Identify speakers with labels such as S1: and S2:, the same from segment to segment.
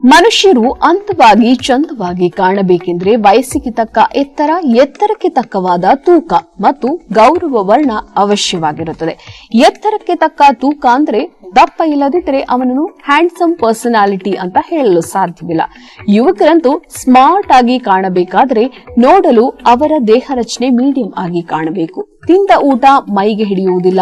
S1: ಮನುಷ್ಯರು ಅಂತವಾಗಿ ಚಂದವಾಗಿ ಕಾಣಬೇಕೆಂದ್ರೆ ವಯಸ್ಸಿಗೆ ತಕ್ಕ ಎತ್ತರಕ್ಕೆ ತಕ್ಕವಾದ ತೂಕ ಮತ್ತು ಗೌರವ ವರ್ಣ ಅವಶ್ಯವಾಗಿರುತ್ತದೆ. ಎತ್ತರಕ್ಕೆ ತಕ್ಕ ತೂಕ ಅಂದ್ರೆ ದಪ್ಪ ಇಲ್ಲದಿದ್ದರೆ ಅವನನ್ನು ಹ್ಯಾಂಡ್ಸಮ್ ಪರ್ಸನಾಲಿಟಿ ಅಂತ ಹೇಳಲು ಸಾಧ್ಯವಿಲ್ಲ. ಯುವಕರಂತೂ ಸ್ಮಾರ್ಟ್ ಆಗಿ ಕಾಣಬೇಕಾದ್ರೆ ನೋಡಲು ಅವರ ದೇಹ ರಚನೆ ಮೀಡಿಯಂ ಆಗಿ ಕಾಣಬೇಕು. ತಿಂದ ಊಟ ಮೈಗೆ ಹಿಡಿಯುವುದಿಲ್ಲ.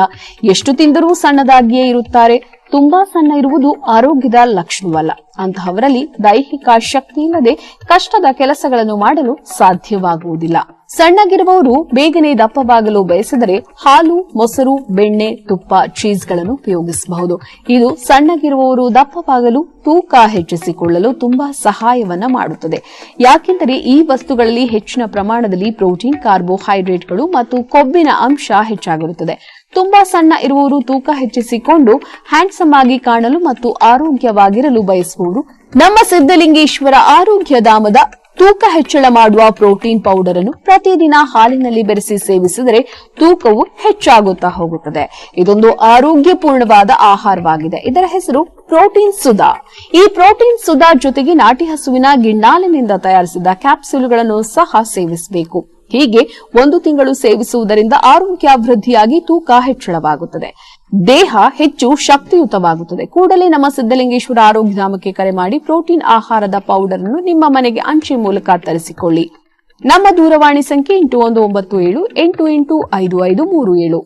S1: ಎಷ್ಟು ತಿಂದರೂ ಸಣ್ಣದಾಗಿಯೇ ಇರುತ್ತಾರೆ. ತುಂಬಾ ಸಣ್ಣ ಇರುವುದು ಆರೋಗ್ಯದ ಲಕ್ಷಣವಲ್ಲ. ಅಂತಹವರಲ್ಲಿ ದೈಹಿಕ ಶಕ್ತಿ ಇಲ್ಲದೆ ಕಷ್ಟದ ಕೆಲಸಗಳನ್ನು ಮಾಡಲು ಸಾಧ್ಯವಾಗುವುದಿಲ್ಲ. ಸಣ್ಣಗಿರುವವರು ಬೇಗನೆ ದಪ್ಪವಾಗಲು ಬಯಸಿದರೆ ಹಾಲು, ಮೊಸರು, ಬೆಣ್ಣೆ, ತುಪ್ಪ, ಚೀಸ್ಗಳನ್ನು ಉಪಯೋಗಿಸಬಹುದು. ಇದು ಸಣ್ಣಗಿರುವವರು ದಪ್ಪವಾಗಲು, ತೂಕ ಹೆಚ್ಚಿಸಿಕೊಳ್ಳಲು ತುಂಬಾ ಸಹಾಯವನ್ನ ಮಾಡುತ್ತದೆ. ಯಾಕೆಂದರೆ ಈ ವಸ್ತುಗಳಲ್ಲಿ ಹೆಚ್ಚಿನ ಪ್ರಮಾಣದಲ್ಲಿ ಪ್ರೋಟೀನ್, ಕಾರ್ಬೋಹೈಡ್ರೇಟ್ಗಳು ಮತ್ತು ಕೊಬ್ಬಿನ ಅಂಶ ಹೆಚ್ಚಾಗಿರುತ್ತದೆ. ತುಂಬಾ ಸಣ್ಣ ಇರುವವರು ತೂಕ ಹೆಚ್ಚಿಸಿಕೊಂಡು ಹ್ಯಾಂಡ್ಸಮ್ ಆಗಿ ಕಾಣಲು ಮತ್ತು ಆರೋಗ್ಯವಾಗಿರಲು ಬಯಸುವವರು ನಮ್ಮ ಸಿದ್ದಲಿಂಗೇಶ್ವರ ಆರೋಗ್ಯಧಾಮದ ತೂಕ ಹೆಚ್ಚಳ ಮಾಡುವ ಪ್ರೋಟೀನ್ ಪೌಡರ್ ಅನ್ನು ಪ್ರತಿದಿನ ಹಾಲಿನಲ್ಲಿ ಬೆರೆಸಿ ಸೇವಿಸಿದರೆ ತೂಕವು ಹೆಚ್ಚಾಗುತ್ತಾ ಹೋಗುತ್ತದೆ. ಇದೊಂದು ಆರೋಗ್ಯಪೂರ್ಣವಾದ ಆಹಾರವಾಗಿದೆ. ಇದರ ಹೆಸರು ಪ್ರೋಟೀನ್ ಸುಧಾ. ಈ ಪ್ರೋಟೀನ್ ಸುಧಾ ಜೊತೆಗೆ ನಾಟಿ ಹಸುವಿನ ಗಿಣ್ಣಾಲಿನಿಂದ ತಯಾರಿಸಿದ ಕ್ಯಾಪ್ಸೂಲ್ಗಳನ್ನು ಸಹ ಸೇವಿಸಬೇಕು. ಹೀಗೆ 1 ತಿಂಗಳು ಸೇವಿಸುವುದರಿಂದ ಆರೋಗ್ಯ ವೃದ್ಧಿಯಾಗಿ ತೂಕ ಹೆಚ್ಚಳವಾಗುತ್ತದೆ. ದೇಹ ಹೆಚ್ಚು ಶಕ್ತಿಯುತವಾಗುತ್ತದೆ. ಕೂಡಲೇ ನಮ್ಮ ಸಿದ್ದಲಿಂಗೇಶ್ವರ ಆರೋಗ್ಯಧಾಮಕ್ಕೆ ಕರೆ ಮಾಡಿ ಪ್ರೋಟೀನ್ ಆಹಾರದ ಪೌಡರ್ ಅನ್ನು ನಿಮ್ಮ ಮನೆಗೆ ಅಂಚೆ ಮೂಲಕ ತರಿಸಿಕೊಳ್ಳಿ. ನಮ್ಮ ದೂರವಾಣಿ ಸಂಖ್ಯೆ 8197885537.